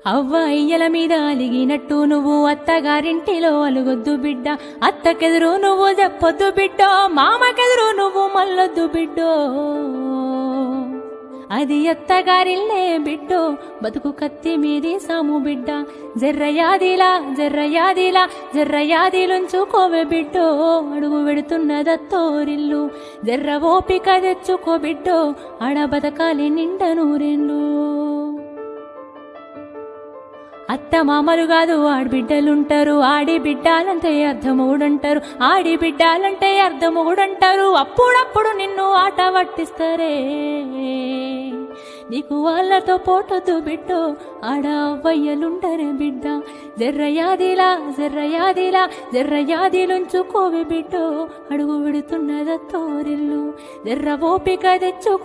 అవ్వ అయ్యల మీద అలిగినట్టు నువ్వు అత్తగారింటిలో అలుగొద్దు బిడ్డ, అత్తకెదురు నువ్వు చెప్పొద్దు బిడ్డో, మామకెదురు నువ్వు మల్లొద్దు బిడ్డో. అది అత్తగారిల్లే బిడ్డో, బతుకు కత్తి మీది సాము బిడ్డ. జర్రయాదిలా జర్రయాదిలా జర్రయాదిలుంచుకోవే బిడ్డో, అడుగు వెడుతున్నదత్తోరిల్లు. జర్ర ఓపిక తెచ్చుకో బిడ్డో, ఆడ బతకాలి నిండ నూరెండ్లు. అత్త మామలు కాదు ఆడబిడ్డలుంటారు, ఆడి బిడ్డాలంటే అర్ధమూడంటారు, ఆడి బిడ్డాలంటే అర్ధమూడంటారు. అప్పుడప్పుడు నిన్ను ఆట పట్టిస్తారే, నీకు వాళ్ళతో పోటొద్దు బిడ్డో, ఆడ అవ్వయ్యలుండరే బిడ్డ. జర్రయాదిలా జర్రయాదిలా జర్రయాదిలుంచుకోవే బిడ్డో, అడుగు విడుతున్నదత్తోరిల్లు. జర్ర ఓపిక తెచ్చుకో